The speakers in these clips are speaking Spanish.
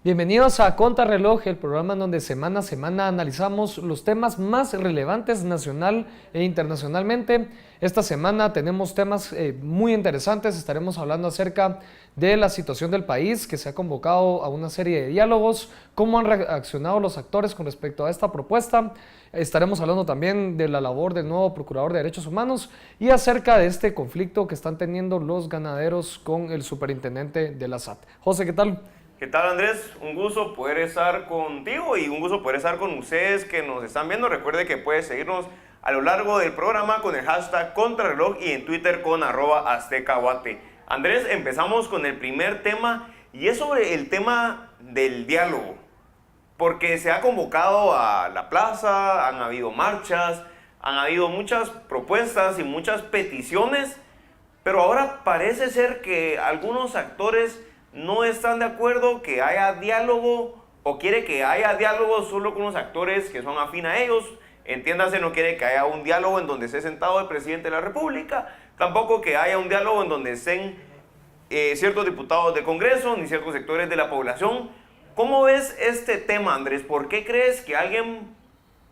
Bienvenidos a Contrarreloj, el programa en donde semana a semana analizamos los temas más relevantes nacional e internacionalmente. Esta semana tenemos temas muy interesantes. Estaremos hablando acerca de la situación del país, que se ha convocado a una serie de diálogos, cómo han reaccionado los actores con respecto a esta propuesta. Estaremos hablando también de la labor del nuevo Procurador de Derechos Humanos y acerca de este conflicto que están teniendo los ganaderos con el superintendente de la SAT. José, ¿qué tal? ¿Qué tal, Andrés? Un gusto poder estar contigo y un gusto poder estar con ustedes que nos están viendo. Recuerde que puede seguirnos a lo largo del programa con el hashtag Contrarreloj y en Twitter con @aztecaguate. Andrés, empezamos con el primer tema y es sobre el tema del diálogo. Porque se ha convocado a la plaza, han habido marchas, han habido muchas propuestas y muchas peticiones, pero ahora parece ser que algunos actores no están de acuerdo que haya diálogo o quiere que haya diálogo solo con los actores que son afín a ellos. Entiéndase, no quiere que haya un diálogo en donde esté sentado el presidente de la República, tampoco que haya un diálogo en donde estén ciertos diputados del Congreso ni ciertos sectores de la población. ¿Cómo ves este tema, Andrés? ¿Por qué crees que alguien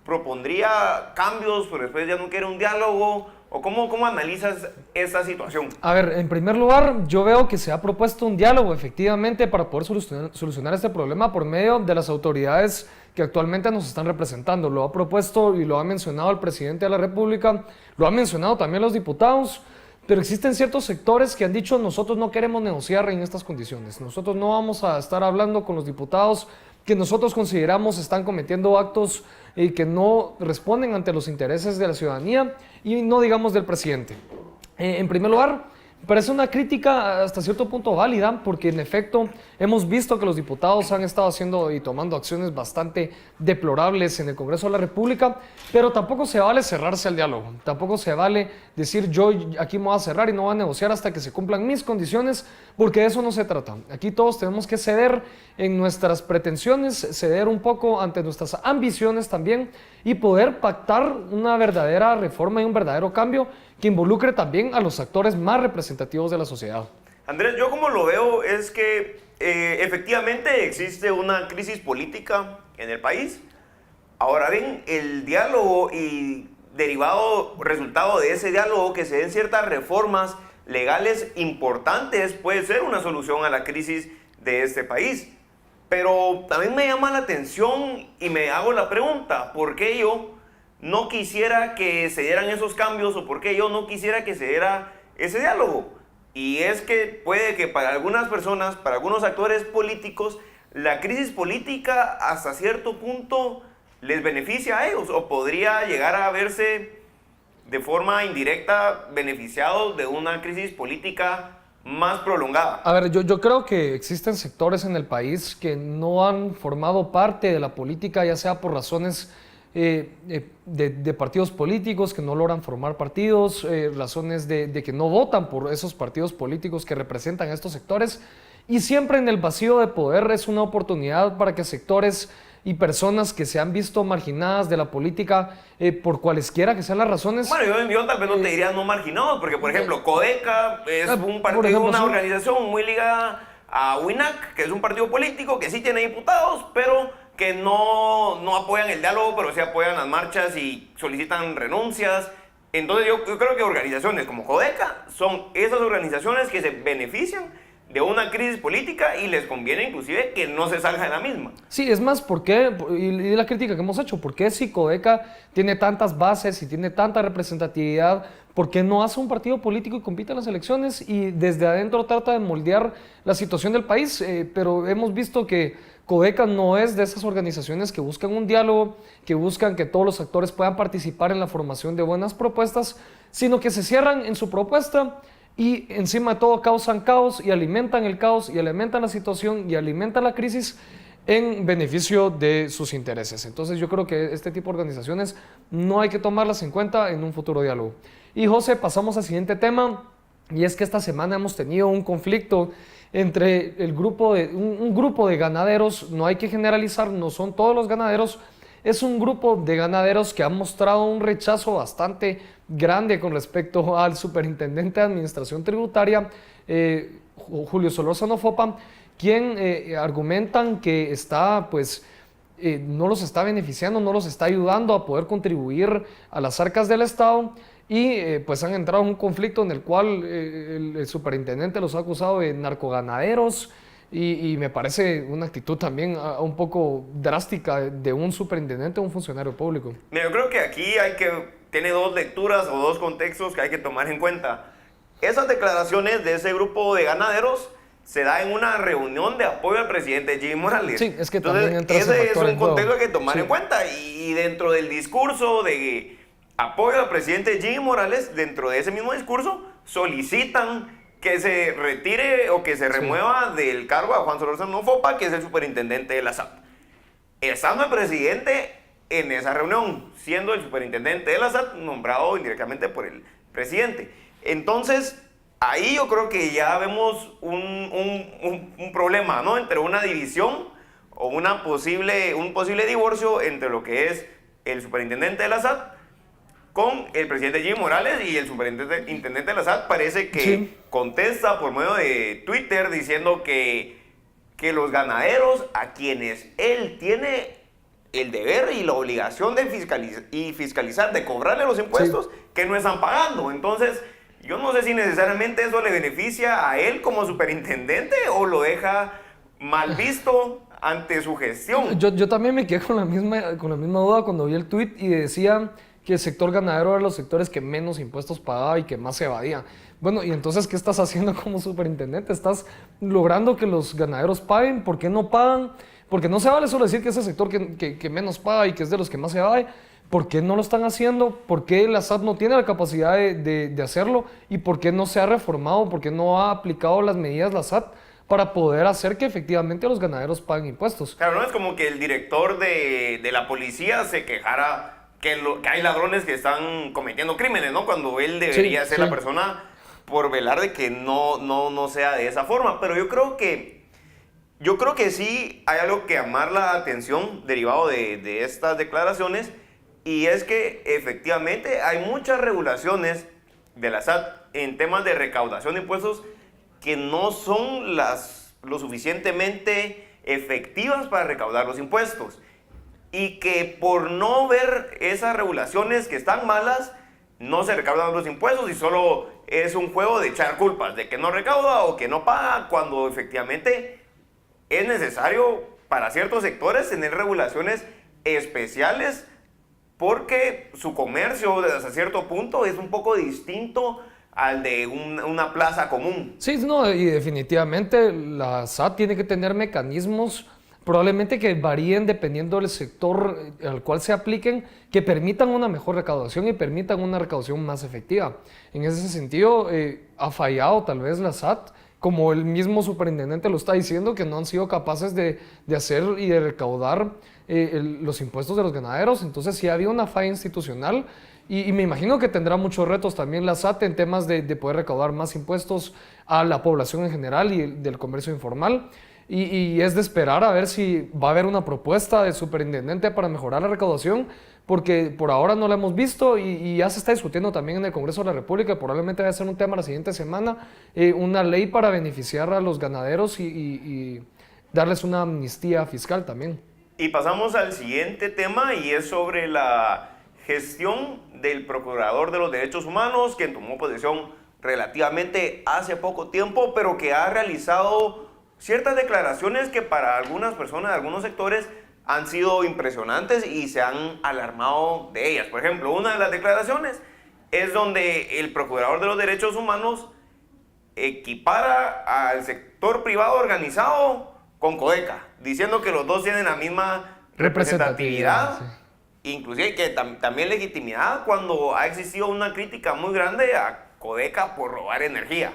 propondría cambios pero después ya no quiere un diálogo? ¿O cómo analizas esta situación? A ver, en primer lugar, yo veo que se ha propuesto un diálogo efectivamente para poder solucionar este problema por medio de las autoridades que actualmente nos están representando. Lo ha propuesto y lo ha mencionado el presidente de la República, lo han mencionado también los diputados, pero existen ciertos sectores que han dicho nosotros no queremos negociar en estas condiciones, nosotros no vamos a estar hablando con los diputados que nosotros consideramos están cometiendo actos que no responden ante los intereses de la ciudadanía y no digamos del presidente. En primer lugar, parece una crítica hasta cierto punto válida porque en efecto hemos visto que los diputados han estado haciendo y tomando acciones bastante deplorables en el Congreso de la República, pero tampoco se vale cerrarse al diálogo, tampoco se vale decir yo aquí me voy a cerrar y no voy a negociar hasta que se cumplan mis condiciones, porque de eso no se trata. Aquí todos tenemos que ceder en nuestras pretensiones, ceder un poco ante nuestras ambiciones también y poder pactar una verdadera reforma y un verdadero cambio que involucre también a los actores más representativos de la sociedad. Andrés, yo como lo veo es que efectivamente existe una crisis política en el país. Ahora bien, el diálogo y derivado, resultado de ese diálogo, que se den ciertas reformas legales importantes, puede ser una solución a la crisis de este país. Pero también me llama la atención y me hago la pregunta, ¿por qué yo no quisiera que se dieran esos cambios o por qué yo no quisiera que se diera ese diálogo? Y es que puede que para algunas personas, para algunos actores políticos, la crisis política hasta cierto punto les beneficia a ellos o podría llegar a verse de forma indirecta beneficiados de una crisis política más prolongada. A ver, yo creo que existen sectores en el país que no han formado parte de la política, ya sea por razones de partidos políticos que no logran formar partidos, razones de que no votan por esos partidos políticos que representan a estos sectores, y siempre en el vacío de poder es una oportunidad para que sectores y personas que se han visto marginadas de la política por cualesquiera que sean las razones. Bueno, yo tal vez no te diría no marginados, porque por ejemplo, Codeca es un partido, ejemplo, una organización muy ligada a WINAC, que es un partido político que sí tiene diputados, pero que no apoyan el diálogo, pero sí apoyan las marchas y solicitan renuncias. Entonces yo creo que organizaciones como Codeca son esas organizaciones que se benefician de una crisis política y les conviene inclusive que no se salga de la misma. Sí, es más, ¿por qué? Y la crítica que hemos hecho, ¿por qué si Codeca tiene tantas bases y tiene tanta representatividad, por qué no hace un partido político y compite en las elecciones y desde adentro trata de moldear la situación del país? Pero hemos visto que Codeca no es de esas organizaciones que buscan un diálogo, que buscan que todos los actores puedan participar en la formación de buenas propuestas, sino que se cierran en su propuesta y encima de todo causan caos y alimentan el caos y alimentan la situación y alimentan la crisis en beneficio de sus intereses. Entonces yo creo que este tipo de organizaciones no hay que tomarlas en cuenta en un futuro diálogo. Y José, pasamos al siguiente tema, y es que esta semana hemos tenido un conflicto entre un grupo de ganaderos. No hay que generalizar, no son todos los ganaderos, es un grupo de ganaderos que ha mostrado un rechazo bastante grande con respecto al superintendente de Administración Tributaria, Julio Solórzano Fopa, quien argumentan que está, pues, no los está beneficiando, no los está ayudando a poder contribuir a las arcas del Estado y pues han entrado en un conflicto en el cual el superintendente los ha acusado de narcoganaderos y me parece una actitud también un poco drástica de un superintendente o un funcionario público. Mira, yo creo que aquí tiene dos lecturas o dos contextos que hay que tomar en cuenta. Esas declaraciones de ese grupo de ganaderos se da en una reunión de apoyo al presidente Jimmy Morales. Sí, es que entonces también entra ese ese es factor un en juego. contexto que hay que tomar Sí. en cuenta. Y dentro del discurso de apoyo al presidente Jimmy Morales, dentro de ese mismo discurso, solicitan que se retire o que se remueva del cargo a Juan Solórzano Fopa, que es el superintendente de la SAT. Estando el presidente en esa reunión, siendo el superintendente de la SAT nombrado indirectamente por el presidente. Entonces, ahí yo creo que ya vemos un problema, ¿no? Entre una división o un posible divorcio entre lo que es el superintendente de la SAT con el presidente Jimmy Morales, y el superintendente de la SAT parece que Sí. contesta por medio de Twitter diciendo que los ganaderos, a quienes él tiene el deber y la obligación de fiscalizar, de cobrarle los impuestos, que no están pagando. Entonces, yo no sé si necesariamente eso le beneficia a él como superintendente o lo deja mal visto ante su gestión. Yo también me quedé con la misma duda cuando vi el tuit y decía que el sector ganadero era de los sectores que menos impuestos pagaba y que más se evadía. Bueno, y entonces, ¿qué estás haciendo como superintendente? ¿Estás logrando que los ganaderos paguen? ¿Por qué no pagan? Porque no se vale solo decir que es el sector que menos paga y que es de los que más se evade. ¿Por qué no lo están haciendo? ¿Por qué la SAT no tiene la capacidad de hacerlo? ¿Y por qué no se ha reformado? ¿Por qué no ha aplicado las medidas la SAT para poder hacer que efectivamente los ganaderos paguen impuestos? Claro, no es como que el director de la policía se quejara que hay ladrones que están cometiendo crímenes, ¿no? Cuando él debería ser la persona por velar de que no sea de esa forma. Pero yo creo que sí hay algo que llamar la atención derivado de estas declaraciones, y es que efectivamente hay muchas regulaciones de la SAT en temas de recaudación de impuestos que no son lo suficientemente efectivas para recaudar los impuestos. Y que por no ver esas regulaciones que están malas, no se recaudan los impuestos y solo es un juego de echar culpas, de que no recauda o que no paga, cuando efectivamente es necesario para ciertos sectores tener regulaciones especiales, porque su comercio hasta cierto punto es un poco distinto al de una plaza común. Sí, no, y definitivamente la SAT tiene que tener mecanismos probablemente que varíen dependiendo del sector al cual se apliquen, que permitan una mejor recaudación y permitan una recaudación más efectiva. En ese sentido, ha fallado tal vez la SAT, como el mismo superintendente lo está diciendo, que no han sido capaces de hacer y de recaudar los impuestos de los ganaderos. Entonces sí ha habido una falla institucional y me imagino que tendrá muchos retos también la SAT en temas de poder recaudar más impuestos a la población en general y del comercio informal. Y es de esperar a ver si va a haber una propuesta del superintendente para mejorar la recaudación, porque por ahora no la hemos visto y ya se está discutiendo también en el Congreso de la República, probablemente va a ser un tema la siguiente semana, una ley para beneficiar a los ganaderos y darles una amnistía fiscal también. Y pasamos al siguiente tema, y es sobre la gestión del Procurador de los Derechos Humanos, quien tomó posesión relativamente hace poco tiempo, pero que ha realizado ciertas declaraciones que para algunas personas de algunos sectores han sido impresionantes y se han alarmado de ellas. Por ejemplo, una de las declaraciones es donde el Procurador de los Derechos Humanos equipara al sector privado organizado con Codeca, diciendo que los dos tienen la misma representatividad, inclusive que también legitimidad, cuando ha existido una crítica muy grande a Codeca por robar energía.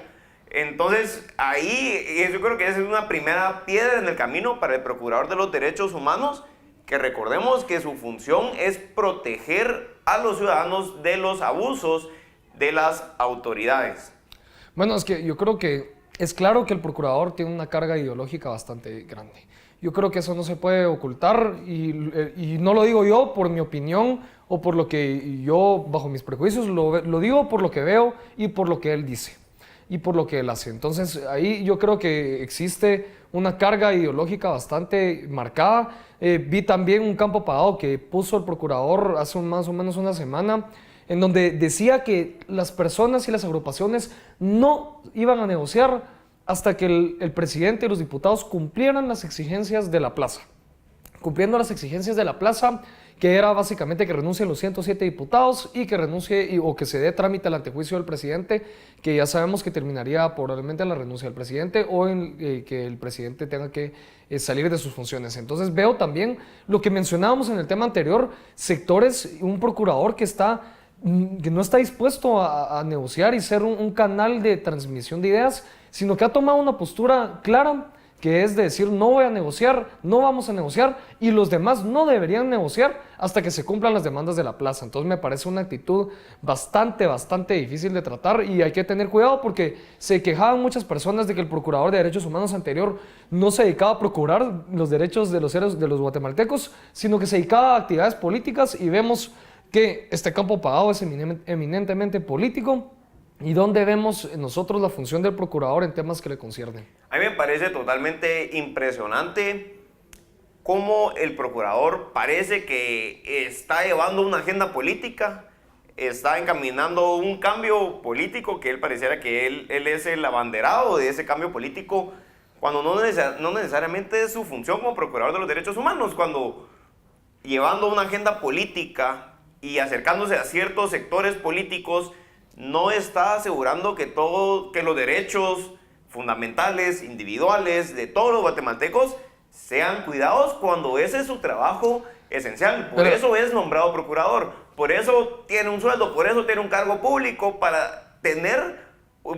Entonces, ahí yo creo que esa es una primera piedra en el camino para el Procurador de los Derechos Humanos, que recordemos que su función es proteger a los ciudadanos de los abusos de las autoridades. Bueno, es que yo creo que es claro que el Procurador tiene una carga ideológica bastante grande. Yo creo que eso no se puede ocultar y no lo digo yo por mi opinión o por lo que yo, bajo mis prejuicios, lo digo por lo que veo y por lo que él dice y por lo que él hace. Entonces ahí yo creo que existe una carga ideológica bastante marcada. Vi también un campo pagado que puso el procurador hace más o menos una semana, en donde decía que las personas y las agrupaciones no iban a negociar hasta que el presidente y los diputados cumplieran las exigencias de la plaza. Cumpliendo las exigencias de la plaza, que era básicamente que renuncien los 107 diputados y que renuncie o que se dé trámite al antejuicio del presidente, que ya sabemos que terminaría probablemente en la renuncia del presidente o en que el presidente tenga que salir de sus funciones. Entonces veo también lo que mencionábamos en el tema anterior, sectores, un procurador que no está dispuesto a negociar y ser un canal de transmisión de ideas, sino que ha tomado una postura clara, que es de decir no voy a negociar, no vamos a negociar y los demás no deberían negociar hasta que se cumplan las demandas de la plaza. Entonces me parece una actitud bastante difícil de tratar y hay que tener cuidado porque se quejaban muchas personas de que el Procurador de Derechos Humanos anterior no se dedicaba a procurar los derechos de los guatemaltecos, sino que se dedicaba a actividades políticas y vemos que este campo pagado es eminentemente político. ¿Y dónde vemos nosotros la función del procurador en temas que le conciernen? A mí me parece totalmente impresionante cómo el procurador parece que está llevando una agenda política, está encaminando un cambio político, que él pareciera que él es el abanderado de ese cambio político, cuando no necesariamente es su función como procurador de los derechos humanos, cuando llevando una agenda política y acercándose a ciertos sectores políticos, no está asegurando que los derechos fundamentales, individuales de todos los guatemaltecos sean cuidados cuando ese es su trabajo esencial. Por eso es nombrado procurador, por eso tiene un sueldo, por eso tiene un cargo público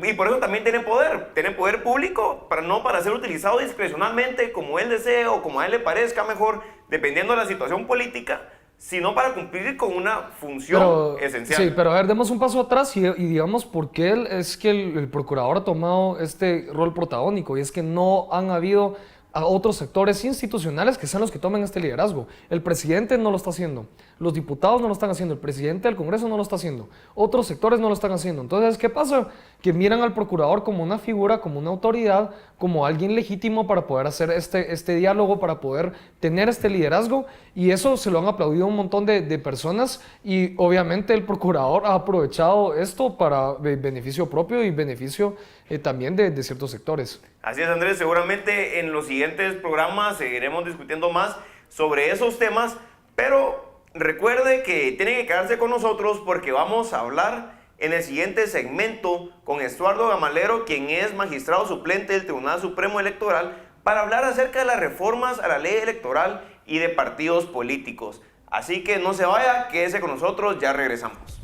y por eso también tiene poder público, no para ser utilizado discrecionalmente como él desee o como a él le parezca mejor, dependiendo de la situación política, sino para cumplir con una función esencial. Sí, pero a ver, demos un paso atrás y digamos por qué es que el procurador ha tomado este rol protagónico, y es que no han habido a otros sectores institucionales que sean los que tomen este liderazgo. El presidente no lo está haciendo, los diputados no lo están haciendo, el presidente del Congreso no lo está haciendo, otros sectores no lo están haciendo. Entonces, ¿qué pasa? Que miran al procurador como una figura, como una autoridad, como alguien legítimo para poder hacer este diálogo, para poder tener este liderazgo, y eso se lo han aplaudido un montón de personas, y obviamente el procurador ha aprovechado esto para beneficio propio y beneficio también de ciertos sectores. Así es, Andrés, seguramente en los siguientes programas seguiremos discutiendo más sobre esos temas, pero recuerde que tienen que quedarse con nosotros porque vamos a hablar en el siguiente segmento con Estuardo Gamalero, quien es magistrado suplente del Tribunal Supremo Electoral, para hablar acerca de las reformas a la ley electoral y de partidos políticos. Así que no se vaya, quédese con nosotros, ya regresamos.